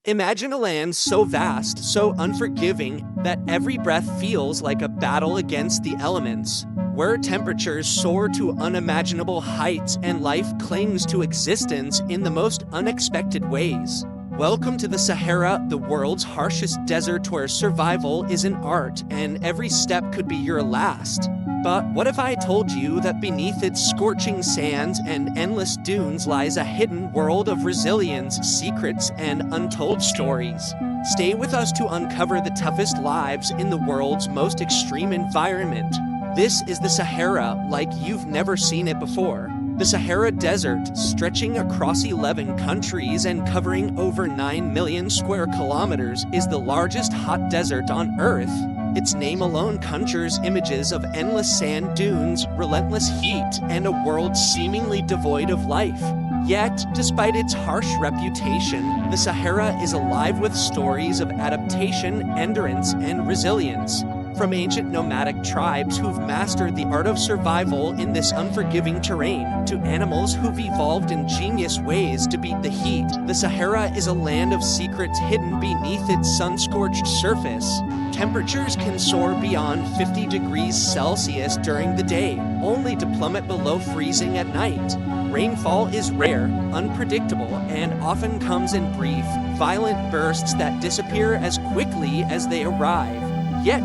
Imagine a land so vast, so unforgiving, that every breath feels like a battle against the elements, where temperatures soar to unimaginable heights and life clings to existence in the most unexpected ways. Welcome to the Sahara, the world's harshest desert where survival is an art and every step could be your last. But what if I told you that beneath its scorching sands and endless dunes lies a hidden world of resilience, secrets, and untold stories? Stay with us to uncover the toughest lives in the world's most extreme environment. This is the Sahara like you've never seen it before. The Sahara Desert, stretching across 11 countries and covering over 9 million square kilometers, is the largest hot desert on Earth. Its name alone conjures images of endless sand dunes, relentless heat, and a world seemingly devoid of life. Yet, despite its harsh reputation, the Sahara is alive with stories of adaptation, endurance, and resilience. From ancient nomadic tribes who've mastered the art of survival in this unforgiving terrain, to animals who've evolved ingenious ways to beat the heat, the Sahara is a land of secrets hidden beneath its sun-scorched surface. Temperatures can soar beyond 50 degrees Celsius during the day, only to plummet below freezing at night. Rainfall is rare, unpredictable, and often comes in brief, violent bursts that disappear as quickly as they arrive. Yet,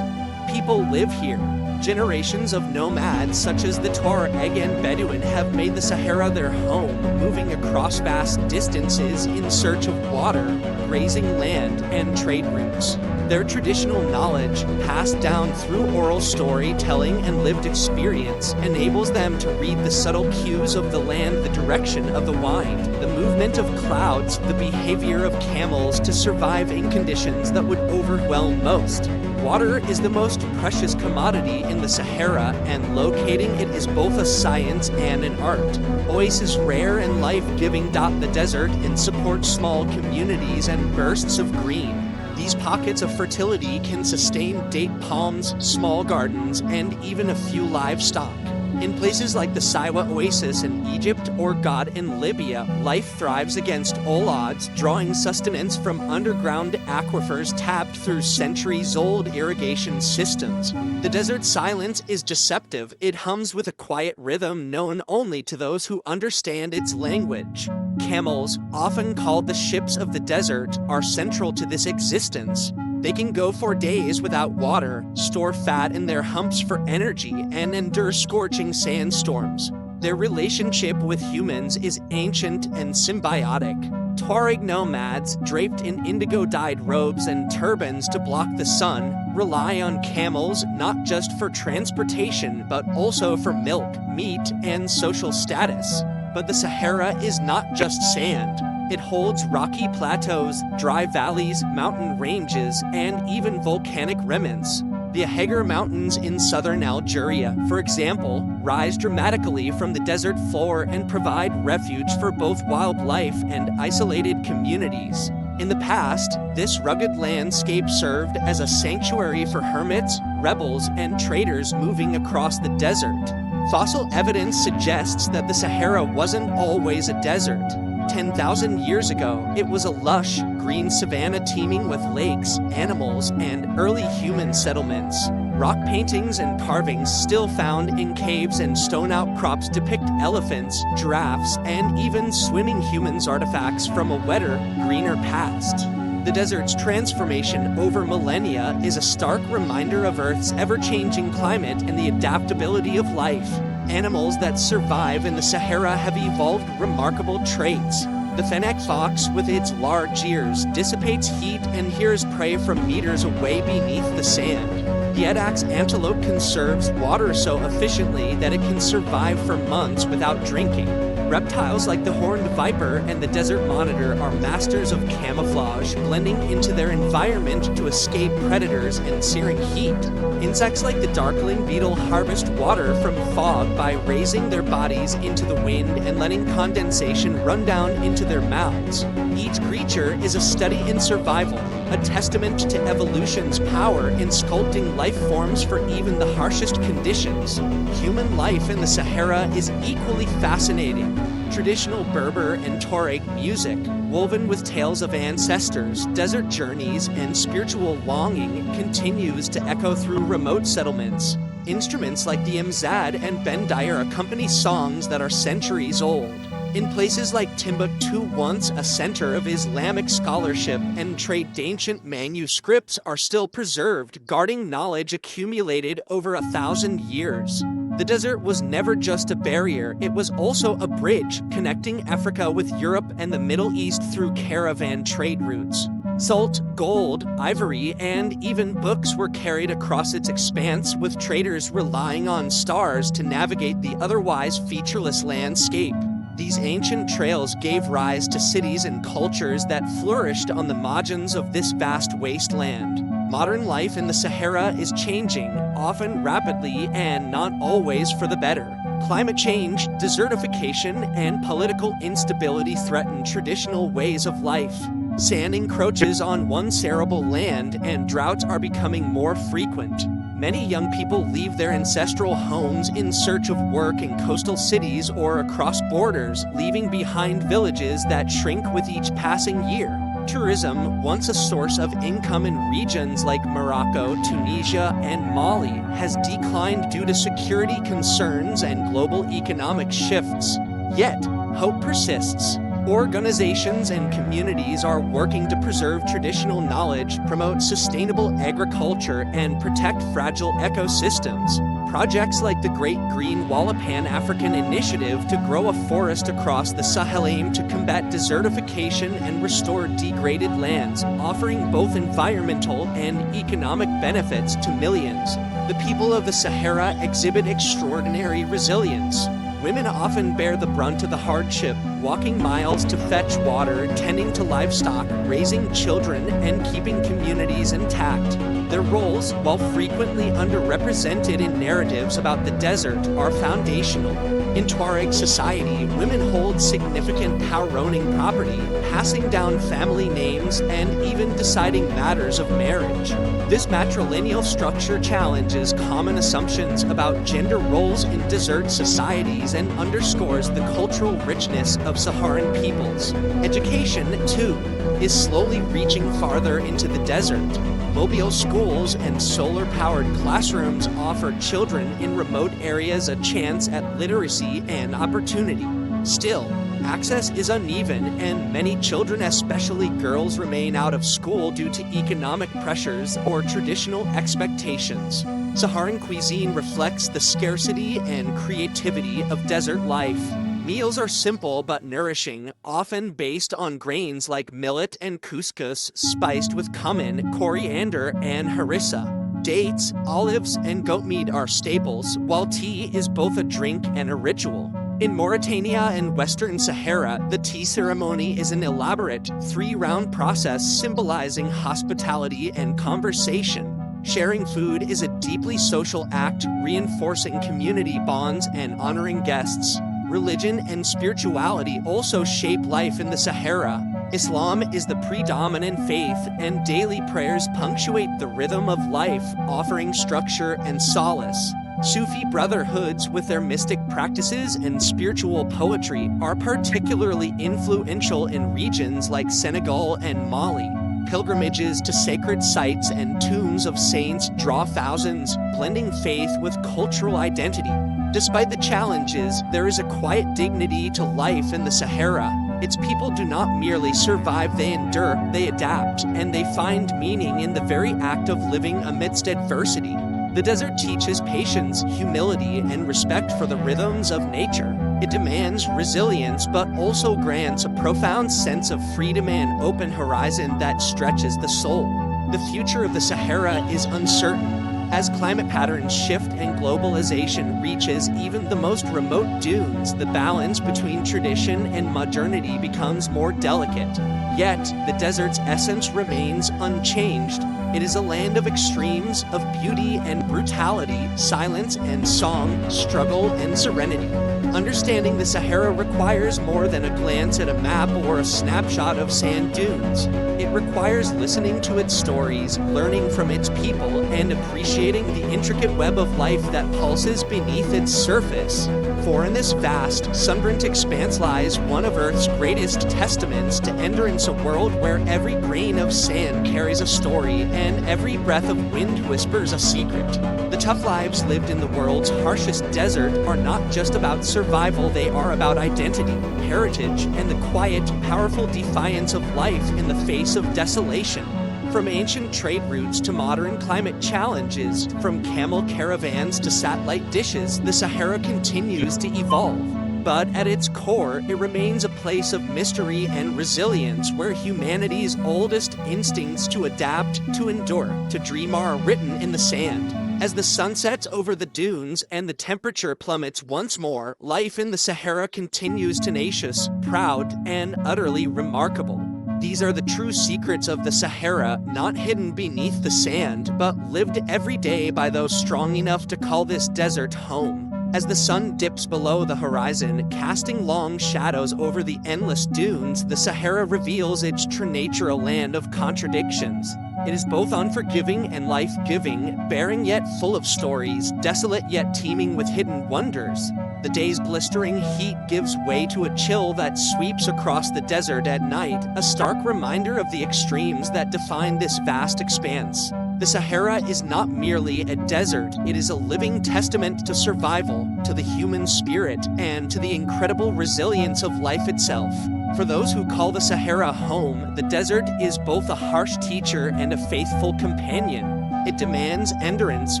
people live here. Generations of nomads such as the Tuareg and Bedouin have made the Sahara their home, moving across vast distances in search of water, grazing land, and trade routes. Their traditional knowledge, passed down through oral storytelling and lived experience, enables them to read the subtle cues of the land, the direction of the wind, the movement of clouds, the behavior of camels to survive in conditions that would overwhelm most. Water is the most precious commodity in the Sahara, and locating it is both a science and an art. Oases rare and life-giving dot the desert and support small communities and bursts of green. These pockets of fertility can sustain date palms, small gardens, and even a few livestock. In places like the Siwa oasis in Egypt or God in Libya, life thrives against all odds, drawing sustenance from underground aquifers tapped through centuries-old irrigation systems. The desert's silence is deceptive. It hums with a quiet rhythm known only to those who understand its language. Camels, often called the ships of the desert, are central to this existence. They can go for days without water, store fat in their humps for energy, and endure scorching sandstorms. Their relationship with humans is ancient and symbiotic. Tuareg nomads, draped in indigo-dyed robes and turbans to block the sun, rely on camels not just for transportation but also for milk, meat, and social status. But the Sahara is not just sand. It holds rocky plateaus, dry valleys, mountain ranges, and even volcanic remnants. The Hagar Mountains in southern Algeria, for example, rise dramatically from the desert floor and provide refuge for both wildlife and isolated communities. In the past, this rugged landscape served as a sanctuary for hermits, rebels, and traders moving across the desert. Fossil evidence suggests that the Sahara wasn't always a desert. 10,000 years ago, it was a lush, green savanna teeming with lakes, animals, and early human settlements. Rock paintings and carvings still found in caves and stone outcrops depict elephants, giraffes, and even swimming humans artifacts from a wetter, greener past. The desert's transformation over millennia is a stark reminder of Earth's ever-changing climate and the adaptability of life. Animals that survive in the Sahara have evolved remarkable traits. The fennec fox, with its large ears, dissipates heat and hears prey from meters away beneath the sand. The Edax antelope conserves water so efficiently that it can survive for months without drinking. Reptiles like the horned viper and the desert monitor are masters of camouflage, blending into their environment to escape predators and searing heat. Insects like the darkling beetle harvest water from fog by raising their bodies into the wind and letting condensation run down into their mouths. Each creature is a study in survival, a testament to evolution's power in sculpting life forms for even the harshest conditions. Human life in the Sahara is equally fascinating. Traditional Berber and Tuareg music, woven with tales of ancestors, desert journeys, and spiritual longing, continues to echo through remote settlements. Instruments like the imzad and bendayer accompany songs that are centuries old. In places like Timbuktu, once a center of Islamic scholarship and trade, ancient manuscripts are still preserved, guarding knowledge accumulated over 1,000 years. The desert was never just a barrier, it was also a bridge connecting Africa with Europe and the Middle East through caravan trade routes. Salt, gold, ivory, and even books were carried across its expanse, with traders relying on stars to navigate the otherwise featureless landscape. These ancient trails gave rise to cities and cultures that flourished on the margins of this vast wasteland. Modern life in the Sahara is changing, often rapidly and not always for the better. Climate change, desertification, and political instability threaten traditional ways of life. Sand encroaches on once arable land, and droughts are becoming more frequent. Many young people leave their ancestral homes in search of work in coastal cities or across borders, leaving behind villages that shrink with each passing year. Tourism, once a source of income in regions like Morocco, Tunisia, and Mali, has declined due to security concerns and global economic shifts. Yet, hope persists. Organizations and communities are working to preserve traditional knowledge, promote sustainable agriculture, and protect fragile ecosystems. Projects like the Great Green Wall Pan-African Initiative to grow a forest across the Sahel aim to combat desertification and restore degraded lands, offering both environmental and economic benefits to millions. The people of the Sahara exhibit extraordinary resilience. Women often bear the brunt of the hardship, walking miles to fetch water, tending to livestock, raising children, and keeping communities intact. Their roles, while frequently underrepresented in narratives about the desert, are foundational. In Tuareg society, women hold significant power owning property, passing down family names, and even deciding matters of marriage. This matrilineal structure challenges common assumptions about gender roles in desert societies and underscores the cultural richness of Saharan peoples. Education, too, is slowly reaching farther into the desert. Mobile schools and solar-powered classrooms offer children in remote areas a chance at literacy and opportunity. Still, access is uneven, and many children, especially girls, remain out of school due to economic pressures or traditional expectations. Saharan cuisine reflects the scarcity and creativity of desert life. Meals are simple but nourishing, often based on grains like millet and couscous, spiced with cumin, coriander, and harissa. Dates, olives, and goat meat are staples, while tea is both a drink and a ritual. In Mauritania and Western Sahara, the tea ceremony is an elaborate, three-round process symbolizing hospitality and conversation. Sharing food is a deeply social act, reinforcing community bonds and honoring guests. Religion and spirituality also shape life in the Sahara. Islam is the predominant faith, and daily prayers punctuate the rhythm of life, offering structure and solace. Sufi brotherhoods, with their mystic practices and spiritual poetry, are particularly influential in regions like Senegal and Mali. Pilgrimages to sacred sites and tombs of saints draw thousands, blending faith with cultural identity. Despite the challenges, there is a quiet dignity to life in the Sahara. Its people do not merely survive, they endure, they adapt, and they find meaning in the very act of living amidst adversity. The desert teaches patience, humility, and respect for the rhythms of nature. It demands resilience, but also grants a profound sense of freedom and open horizon that stretches the soul. The future of the Sahara is uncertain. As climate patterns shift and globalization reaches even the most remote dunes, the balance between tradition and modernity becomes more delicate. Yet, the desert's essence remains unchanged. It is a land of extremes, of beauty and brutality, silence and song, struggle and serenity. Understanding the Sahara requires more than a glance at a map or a snapshot of sand dunes. It requires listening to its stories, learning from its people, and appreciating appreciating the intricate web of life that pulses beneath its surface. For in this vast, sunburnt expanse lies one of Earth's greatest testaments to endurance, a world where every grain of sand carries a story and every breath of wind whispers a secret. The tough lives lived in the world's harshest desert are not just about survival, they are about identity, heritage, and the quiet, powerful defiance of life in the face of desolation. From ancient trade routes to modern climate challenges, from camel caravans to satellite dishes, the Sahara continues to evolve. But at its core, it remains a place of mystery and resilience where humanity's oldest instincts to adapt, to endure, to dream are written in the sand. As the sun sets over the dunes and the temperature plummets once more, life in the Sahara continues tenacious, proud, and utterly remarkable. These are the true secrets of the Sahara, not hidden beneath the sand, but lived every day by those strong enough to call this desert home. As the sun dips below the horizon, casting long shadows over the endless dunes, the Sahara reveals its true nature, a land of contradictions. It is both unforgiving and life-giving, barren yet full of stories, desolate yet teeming with hidden wonders. The day's blistering heat gives way to a chill that sweeps across the desert at night, a stark reminder of the extremes that define this vast expanse. The Sahara is not merely a desert, it is a living testament to survival, to the human spirit, and to the incredible resilience of life itself. For those who call the Sahara home, the desert is both a harsh teacher and a faithful companion. It demands endurance,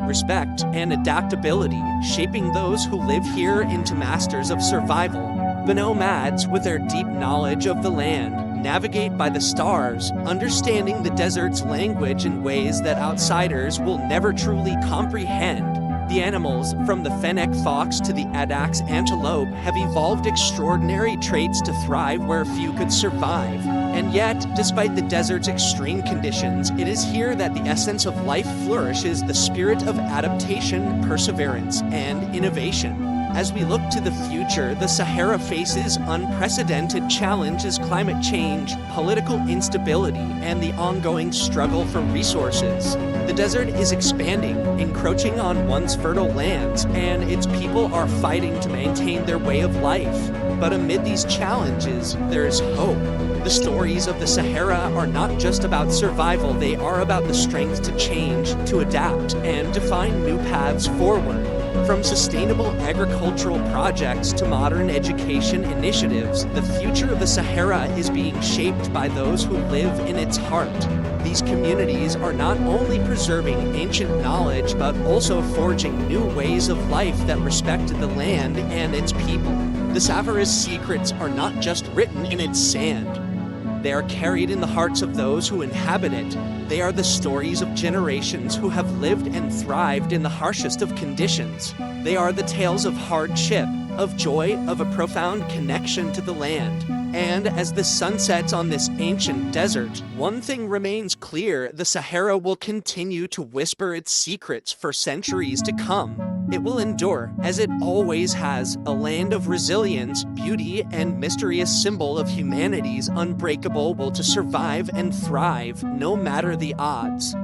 respect, and adaptability, shaping those who live here into masters of survival. The nomads, with their deep knowledge of the land, navigate by the stars, understanding the desert's language in ways that outsiders will never truly comprehend. The animals, from the fennec fox to the addax antelope, have evolved extraordinary traits to thrive where few could survive. And yet, despite the desert's extreme conditions, it is here that the essence of life flourishes, the spirit of adaptation, perseverance, and innovation. As we look to the future, the Sahara faces unprecedented challenges: climate change, political instability, and the ongoing struggle for resources. The desert is expanding, encroaching on once fertile lands, and its people are fighting to maintain their way of life. But amid these challenges, there is hope. The stories of the Sahara are not just about survival, they are about the strength to change, to adapt, and to find new paths forward. From sustainable agricultural projects to modern education initiatives, the future of the Sahara is being shaped by those who live in its heart. These communities are not only preserving ancient knowledge, but also forging new ways of life that respect the land and its people. The Sahara's secrets are not just written in its sand. They are carried in the hearts of those who inhabit it. They are the stories of generations who have lived and thrived in the harshest of conditions. They are the tales of hardship, of joy, of a profound connection to the land. And as the sun sets on this ancient desert, one thing remains clear: the Sahara will continue to whisper its secrets for centuries to come. It will endure, as it always has, a land of resilience, beauty, and mystery, a symbol of humanity's unbreakable will to survive and thrive, no matter the odds.